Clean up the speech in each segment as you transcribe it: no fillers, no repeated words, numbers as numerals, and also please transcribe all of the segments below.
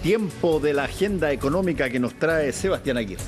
Tiempo de la agenda económica que nos trae Sebastián Aguirre.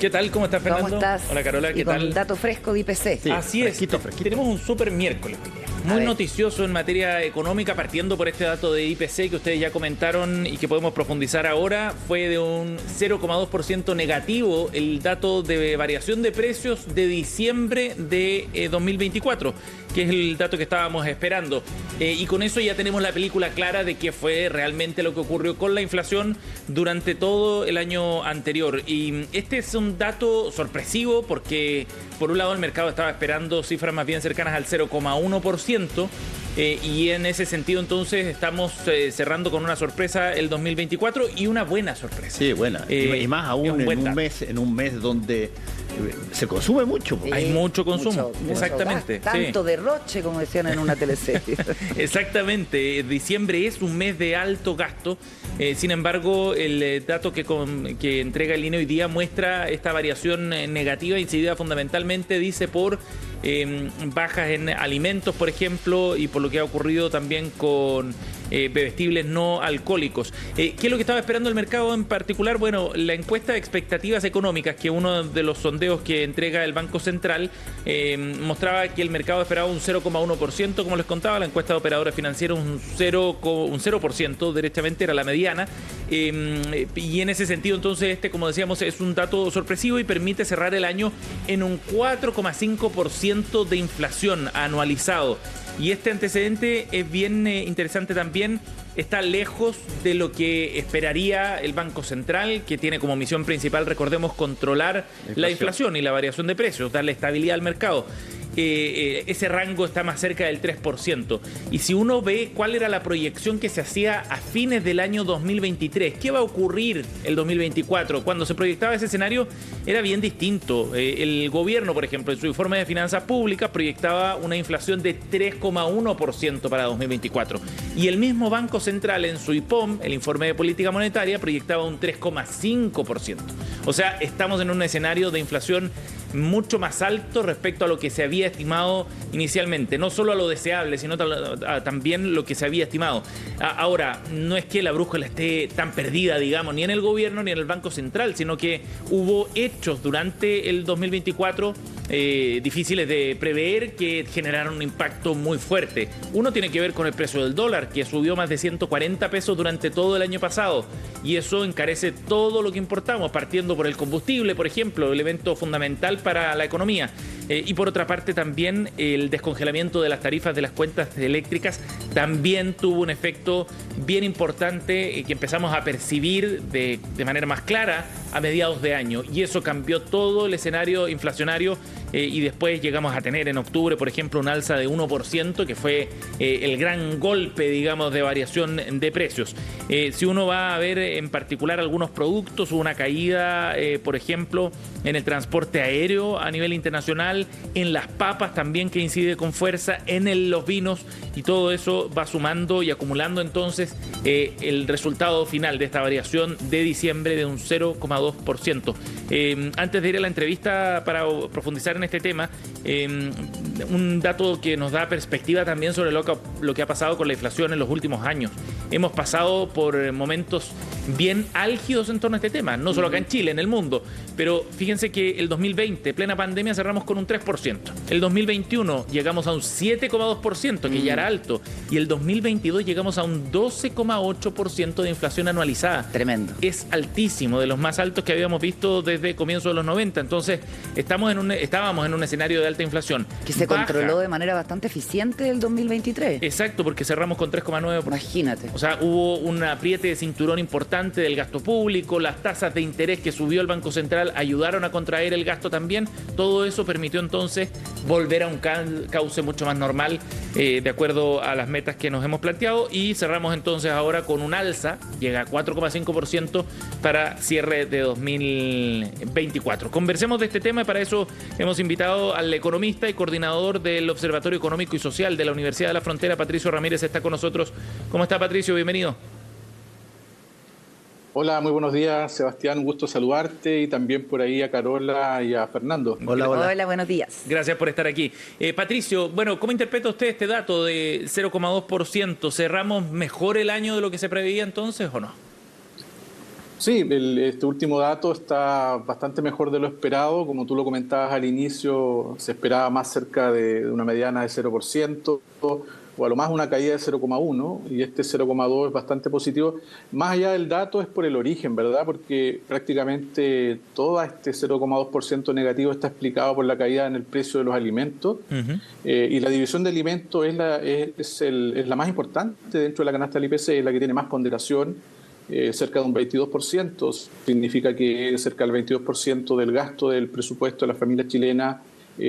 ¿Qué tal? ¿Cómo estás, Fernando? ¿Cómo estás? Hola, Carola, ¿qué y con tal? dato fresco de IPC. Sí, así fresquito, es. fresquito. Tenemos un súper miércoles hoy día. Muy noticioso en materia económica, partiendo por este dato de IPC que ustedes ya comentaron y que podemos profundizar ahora. Fue de un 0,2% negativo el dato de variación de precios de diciembre de 2024, que es el dato que estábamos esperando. Y con eso ya tenemos la película clara de qué fue realmente lo que ocurrió con la inflación durante todo el año anterior. Y este es un dato sorpresivo porque, por un lado, el mercado estaba esperando cifras más bien cercanas al 0,1%. Y en ese sentido, entonces, estamos cerrando con una sorpresa el 2024 y una buena sorpresa. Sí, buena. Y más aún en un mes donde se consume mucho. Hay mucho consumo. Exactamente. Tanto derroche, como decían en una teleserie. Exactamente. Diciembre es un mes de alto gasto. Sin embargo, el dato que entrega el INE hoy día muestra esta variación negativa incidida fundamentalmente, dice, por bajas en alimentos, por ejemplo, y por lo que ha ocurrido también con bebestibles no alcohólicos. ¿Qué es lo que estaba esperando el mercado en particular? Bueno, la encuesta de expectativas económicas, que uno de los sondeos que entrega el Banco Central, mostraba que el mercado esperaba un 0,1%, como les contaba. La encuesta de operadores financieros un 0%, derechamente era la mediana. Y en ese sentido, entonces, como decíamos, es un dato sorpresivo y permite cerrar el año en un 4,5% de inflación anualizado. Y este antecedente es bien interesante también. Está lejos de lo que esperaría el Banco Central, que tiene como misión principal, recordemos, controlar la inflación y la variación de precios, darle estabilidad al mercado. Ese rango está más cerca del 3%. Y si uno ve cuál era la proyección que se hacía a fines del año 2023, ¿qué va a ocurrir el 2024? Cuando se proyectaba ese escenario era bien distinto. El gobierno, por ejemplo, en su informe de finanzas públicas proyectaba una inflación de 3,1% para 2024. Y el mismo Banco Central en su IPOM, el informe de política monetaria, proyectaba un 3,5%. O sea, estamos en un escenario de inflación mucho más alto respecto a lo que se había estimado inicialmente. No solo a lo deseable, sino también lo que se había estimado. Ahora, no es que la brújula esté tan perdida, digamos, ni en el gobierno ni en el Banco Central, sino que hubo hechos durante el 2024 difíciles de prever, que generaron un impacto muy fuerte. Uno tiene que ver con el precio del dólar, que subió más de 140 pesos durante todo el año pasado, y eso encarece todo lo que importamos, partiendo por el combustible, por ejemplo, elemento fundamental para la economía. Y por otra parte también el descongelamiento de las tarifas de las cuentas eléctricas también tuvo un efecto bien importante que empezamos a percibir de manera más clara a mediados de año, y eso cambió todo el escenario inflacionario. Y después llegamos a tener en octubre, por ejemplo, un alza de 1%, que fue el gran golpe, digamos, de variación de precios. Si uno va a ver en particular algunos productos, hubo una caída, por ejemplo, en el transporte aéreo a nivel internacional, en las papas también, que incide con fuerza, en los vinos, y todo eso va sumando y acumulando entonces el resultado final de esta variación de diciembre de un 0,2%. Antes de ir a la entrevista para profundizar en este tema, un dato que nos da perspectiva también sobre lo que ha pasado con la inflación en los últimos años. Hemos pasado por momentos bien álgidos en torno a este tema, no solo acá en Chile, en el mundo, pero fíjense que el 2020, plena pandemia, cerramos con un 3%. El 2021 llegamos a un 7,2%, que ya era alto, y el 2022 llegamos a un 12,8% de inflación anualizada. Tremendo. Es altísimo, de los más altos que habíamos visto desde comienzos de los 90. Entonces, estábamos en un escenario de alta inflación. Que se controló de manera bastante eficiente el 2023. Exacto, porque cerramos con 3,9%. Imagínate. O sea, hubo un apriete de cinturón importante del gasto público, las tasas de interés que subió el Banco Central ayudaron a contraer el gasto también. Todo eso permitió entonces volver a un cauce mucho más normal, de acuerdo a las metas que nos hemos planteado, y cerramos entonces ahora con un alza, llega a 4,5% para cierre de 2024. Conversemos de este tema y para eso hemos invitado al economista y coordinador del Observatorio Económico y Social de la Universidad de la Frontera, Patricio Ramírez, está con nosotros. ¿Cómo está, Patricio? Bienvenido. Hola, muy buenos días, Sebastián, un gusto saludarte, y también por ahí a Carola y a Fernando. Hola, hola. Hola, buenos días. Gracias por estar aquí. Patricio, bueno, ¿cómo interpreta usted este dato de 0,2%? ¿Cerramos mejor el año de lo que se preveía entonces o no? Sí, este último dato está bastante mejor de lo esperado. Como tú lo comentabas al inicio, se esperaba más cerca de una mediana de 0% o a lo más una caída de 0,1 y este 0,2 es bastante positivo. Más allá del dato es por el origen, ¿verdad? Porque prácticamente todo este 0,2% negativo está explicado por la caída en el precio de los alimentos. Y la división de alimentos es la más importante dentro de la canasta del IPC, es la que tiene más ponderación. Cerca de un 22%, significa que cerca del 22% del gasto del presupuesto de las familias chilenas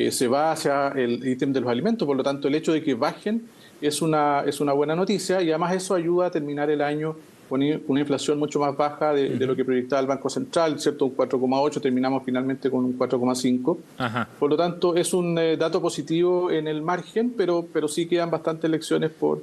se va hacia el ítem de los alimentos. Por lo tanto, el hecho de que bajen es una buena noticia y además eso ayuda a terminar el año con una inflación mucho más baja de lo que proyectaba el Banco Central, ¿cierto? Un 4,8, terminamos finalmente con un 4,5. Por lo tanto, es un dato positivo en el margen, pero sí quedan bastantes lecciones por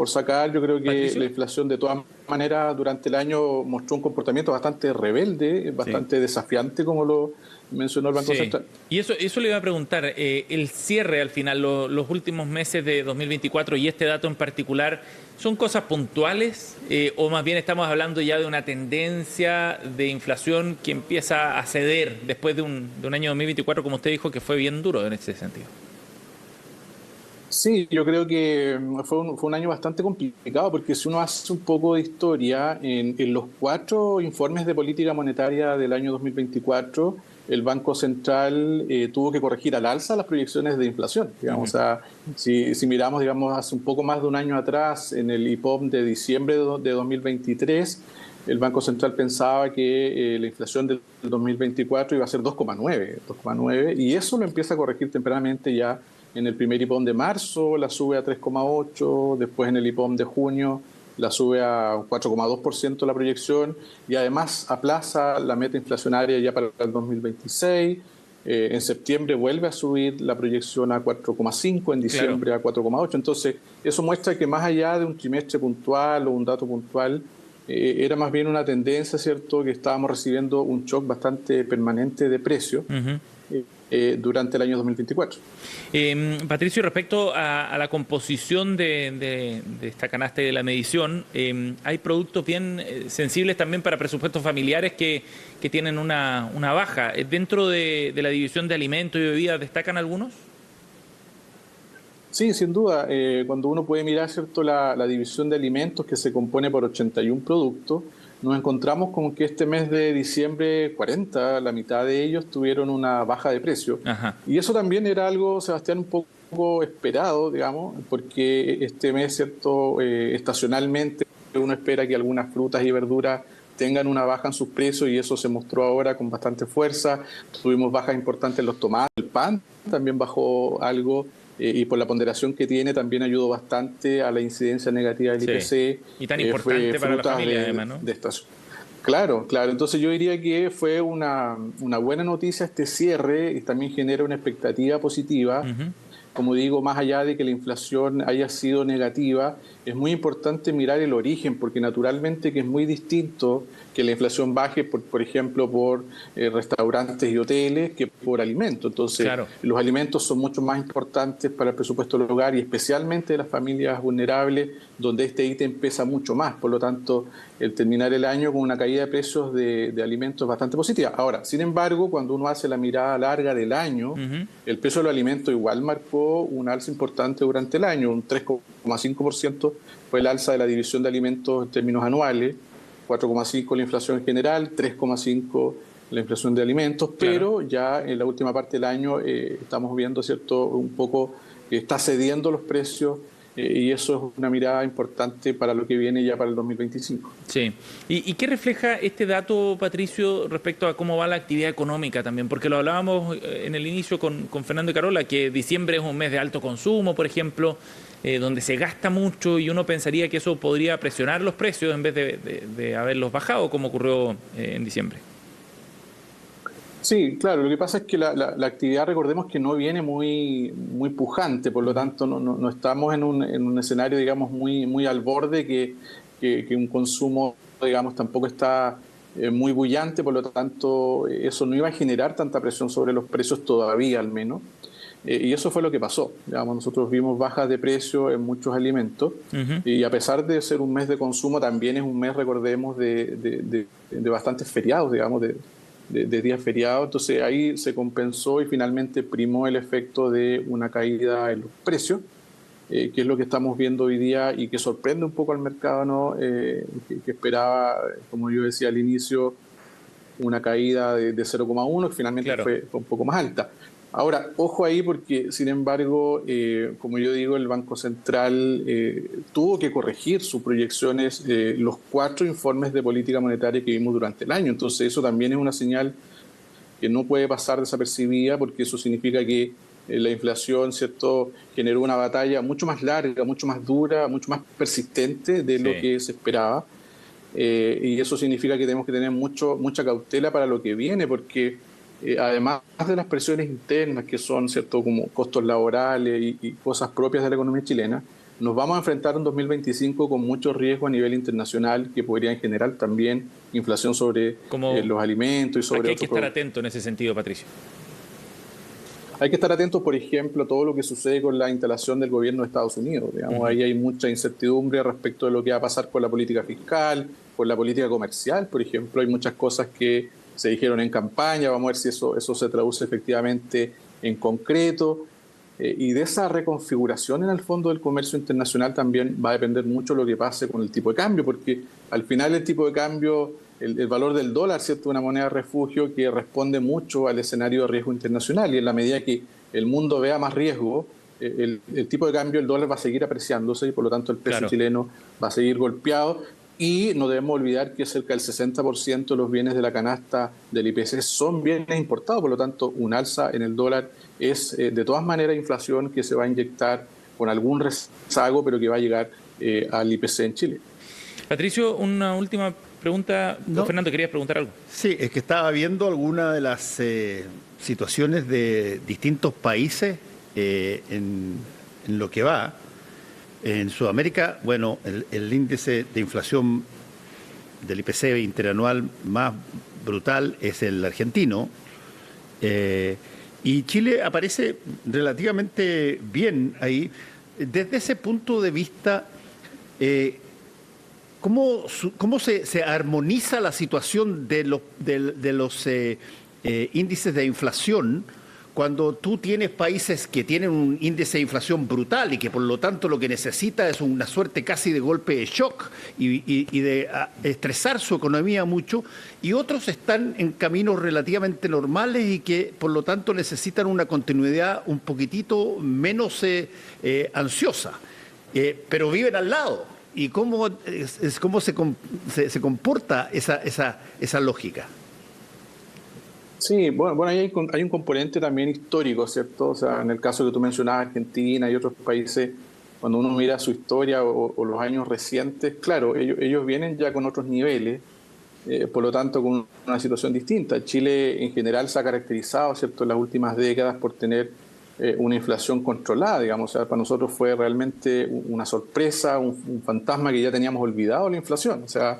sacar. Yo creo que Patricio, la inflación de todas maneras durante el año mostró un comportamiento bastante rebelde, bastante desafiante, como lo mencionó el Banco Central. Y eso le iba a preguntar, el cierre al final, los últimos meses de 2024 y este dato en particular, ¿son cosas puntuales o más bien estamos hablando ya de una tendencia de inflación que empieza a ceder después de un año 2024, como usted dijo, que fue bien duro en ese sentido? Sí, yo creo que fue un año bastante complicado porque si uno hace un poco de historia, en los 4 informes de política monetaria del año 2024, el Banco Central tuvo que corregir al alza las proyecciones de inflación. Digamos, o sea, si miramos, digamos, hace un poco más de un año atrás, en el IPOM de diciembre de 2023, el Banco Central pensaba que la inflación del 2024 iba a ser 2,9, y eso lo empieza a corregir tempranamente ya. En el primer IPOM de marzo la sube a 3,8, después en el IPOM de junio la sube a 4,2% la proyección y además aplaza la meta inflacionaria ya para el 2026. En septiembre vuelve a subir la proyección a 4,5, en diciembre a 4,8. Entonces, eso muestra que más allá de un trimestre puntual o un dato puntual, era más bien una tendencia, ¿cierto?, que estábamos recibiendo un shock bastante permanente de precio. Durante el año 2024. Patricio, respecto a la composición de esta canasta y de la medición, hay productos bien sensibles también para presupuestos familiares que tienen una baja. ¿Dentro de la división de alimentos y bebidas destacan algunos? Sí, sin duda. Cuando uno puede mirar, ¿cierto?, la división de alimentos que se compone por 81 productos, nos encontramos con que este mes de diciembre 40, la mitad de ellos tuvieron una baja de precio. Y eso también era algo, Sebastián, un poco esperado, digamos, porque este mes, ¿cierto?, estacionalmente uno espera que algunas frutas y verduras tengan una baja en sus precios y eso se mostró ahora con bastante fuerza. Tuvimos bajas importantes en los tomates, el pan también bajó algo. Y por la ponderación que tiene también ayudó bastante a la incidencia negativa del IPC. Y tan importante para la familia, además, ¿no? De estación. Claro. Entonces yo diría que fue una buena noticia este cierre y también genera una expectativa positiva. Como digo, más allá de que la inflación haya sido negativa, es muy importante mirar el origen, porque naturalmente que es muy distinto que la inflación baje, por ejemplo, por restaurantes y hoteles que por alimentos. Entonces, los alimentos son mucho más importantes para el presupuesto del hogar y especialmente de las familias vulnerables, donde este ítem pesa mucho más. Por lo tanto, el terminar el año con una caída de precios de alimentos es bastante positiva. Ahora, sin embargo, cuando uno hace la mirada larga del año, el precio de los alimentos igual marcó un alza importante durante el año, un 3,5% fue el alza de la división de alimentos en términos anuales, 4,5% la inflación en general, 3,5% la inflación de alimentos, pero ya en la última parte del año estamos viendo, ¿cierto?, un poco que está cediendo los precios y eso es una mirada importante para lo que viene ya para el 2025. Sí. ¿Y qué refleja este dato, Patricio, respecto a cómo va la actividad económica también? Porque lo hablábamos en el inicio con Fernando y Carola, que diciembre es un mes de alto consumo, por ejemplo, donde se gasta mucho y uno pensaría que eso podría presionar los precios en vez de haberlos bajado, como ocurrió en diciembre. Sí, claro. Lo que pasa es que la actividad, recordemos que no viene muy pujante, por lo tanto no estamos en un escenario, digamos, muy al borde que un consumo, digamos, tampoco está muy bullante, por lo tanto eso no iba a generar tanta presión sobre los precios todavía, al menos. Y eso fue lo que pasó. Digamos, nosotros vimos bajas de precio en muchos alimentos y a pesar de ser un mes de consumo, también es un mes, recordemos, de bastantes feriados, digamos, de días feriados. Entonces ahí se compensó y finalmente primó el efecto de una caída en los precios, que es lo que estamos viendo hoy día y que sorprende un poco al mercado, ¿no? Que esperaba, como yo decía al inicio, una caída de 0,1, que finalmente fue un poco más alta. Ahora, ojo ahí porque, sin embargo, como yo digo, el Banco Central tuvo que corregir sus proyecciones, los 4 informes de política monetaria que vimos durante el año. Entonces, eso también es una señal que no puede pasar desapercibida, porque eso significa que la inflación, ¿cierto?, generó una batalla mucho más larga, mucho más dura, mucho más persistente de lo que se esperaba. Y eso significa que tenemos que tener mucha cautela para lo que viene, porque además de las presiones internas, que son, ¿cierto?, como costos laborales y cosas propias de la economía chilena, nos vamos a enfrentar en 2025 con mucho riesgo a nivel internacional que podrían generar también inflación sobre los alimentos y sobre otros. Hay que estar atento en ese sentido, Patricio. Hay que estar atentos, por ejemplo, a todo lo que sucede con la instalación del gobierno de Estados Unidos. Digamos, ahí hay mucha incertidumbre respecto de lo que va a pasar con la política fiscal, con la política comercial, por ejemplo. Hay muchas cosas que se dijeron en campaña, vamos a ver si eso se traduce efectivamente en concreto. Y de esa reconfiguración en el fondo del comercio internacional también va a depender mucho lo que pase con el tipo de cambio, porque al final el tipo de cambio, el valor del dólar, ¿cierto?, una moneda de refugio que responde mucho al escenario de riesgo internacional, y en la medida que el mundo vea más riesgo, el tipo de cambio, el dólar va a seguir apreciándose y por lo tanto el peso chileno va a seguir golpeado. Y no debemos olvidar que cerca del 60% de los bienes de la canasta del IPC son bienes importados, por lo tanto un alza en el dólar es de todas maneras inflación que se va a inyectar con algún rezago, pero que va a llegar al IPC en Chile. Patricio, una última pregunta. No. Fernando, ¿querías preguntar algo? Sí, es que estaba viendo algunas de las situaciones de distintos países en lo que va. En Sudamérica, bueno, el índice de inflación del IPC interanual más brutal es el argentino, y Chile aparece relativamente bien ahí. Desde ese punto de vista, ¿cómo se armoniza la situación de los índices de inflación cuando tú tienes países que tienen un índice de inflación brutal y que por lo tanto lo que necesita es una suerte casi de golpe de shock y de estresar su economía mucho, y otros están en caminos relativamente normales y que por lo tanto necesitan una continuidad un poquitito menos ansiosa, pero viven al lado? ¿Y cómo se comporta esa lógica? Sí, bueno, ahí hay un componente también histórico, ¿cierto? O sea, en el caso que tú mencionabas, Argentina y otros países, cuando uno mira su historia o los años recientes, claro, ellos vienen ya con otros niveles, por lo tanto con una situación distinta. Chile en general se ha caracterizado, ¿cierto?, en las últimas décadas por tener una inflación controlada, digamos. O sea, para nosotros fue realmente una sorpresa, un fantasma que ya teníamos olvidado, la inflación. O sea,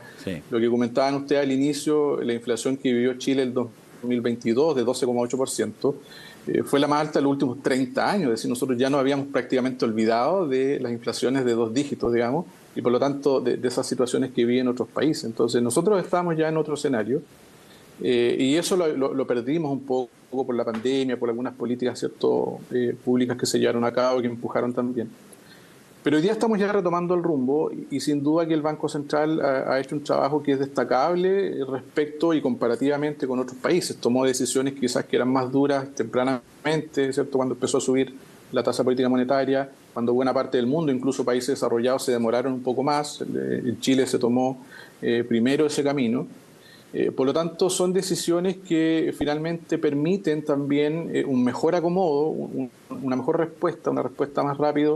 lo que comentaban ustedes al inicio, la inflación que vivió Chile el 2022 de 12,8%, fue la más alta de los últimos 30 años. Es decir, nosotros ya nos habíamos prácticamente olvidado de las inflaciones de 2 dígitos, digamos, y por lo tanto de esas situaciones que viven otros países. Entonces nosotros estamos ya en otro escenario, y eso lo perdimos un poco por la pandemia, por algunas políticas, ¿cierto?, públicas que se llevaron a cabo y que empujaron también. Pero hoy día estamos ya retomando el rumbo y sin duda que el Banco Central ha hecho un trabajo que es destacable respecto y comparativamente con otros países. Tomó decisiones quizás que eran más duras tempranamente, ¿cierto?, cuando empezó a subir la tasa política monetaria, cuando buena parte del mundo, incluso países desarrollados, se demoraron un poco más. En Chile se tomó primero ese camino. Por lo tanto, son decisiones que finalmente permiten también un mejor acomodo, una mejor respuesta, una respuesta más rápida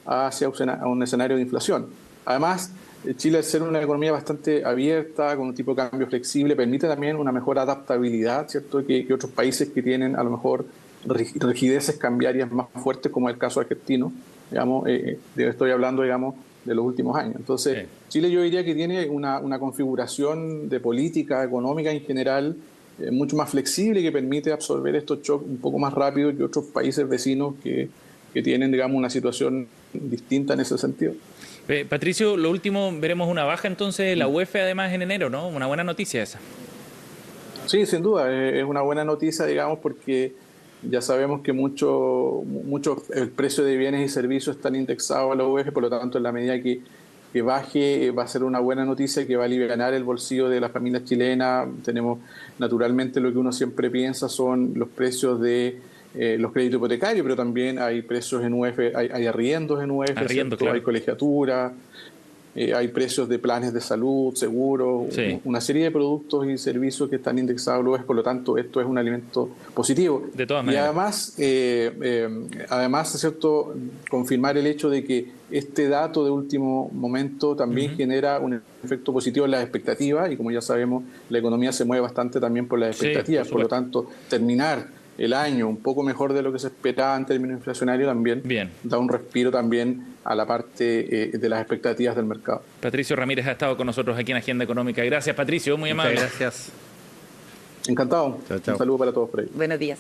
hacia un escenario de inflación. Además, Chile, al ser una economía bastante abierta, con un tipo de cambio flexible, permite también una mejor adaptabilidad, ¿cierto?, que otros países que tienen a lo mejor rigideces cambiarias más fuertes, como el caso argentino, digamos, estoy hablando, digamos, de los últimos años. Entonces, Chile yo diría que tiene una configuración de política económica en general mucho más flexible y que permite absorber estos shocks un poco más rápido que otros países vecinos que tienen, digamos, una situación distinta en ese sentido. Patricio, lo último, veremos una baja entonces la UEF además en enero, ¿no? Una buena noticia esa. Sí, sin duda, es una buena noticia, digamos, porque ya sabemos que mucho el precio de bienes y servicios están indexados a la UEF, por lo tanto, en la medida que baje, va a ser una buena noticia que va a aliviar el bolsillo de las familias chilenas. Tenemos, naturalmente, lo que uno siempre piensa son los precios de los créditos hipotecarios, pero también hay precios en UEF, hay arriendos en UEF, claro. Hay colegiatura, hay precios de planes de salud, seguros, sí. Una serie de productos y servicios que están indexados a la UEF, por lo tanto, esto es un alimento positivo. De todas maneras. Y además, es cierto, confirmar el hecho de que este dato de último momento también genera un efecto positivo en las expectativas, y como ya sabemos, la economía se mueve bastante también por las expectativas, por lo tanto, terminar el año un poco mejor de lo que se esperaba en términos inflacionarios también da un respiro también a la parte de las expectativas del mercado. Patricio Ramírez ha estado con nosotros aquí en Agenda Económica. Gracias, Patricio, muy amable. Muchas gracias. Encantado. Chao, chao. Un saludo para todos por ahí. Buenos días.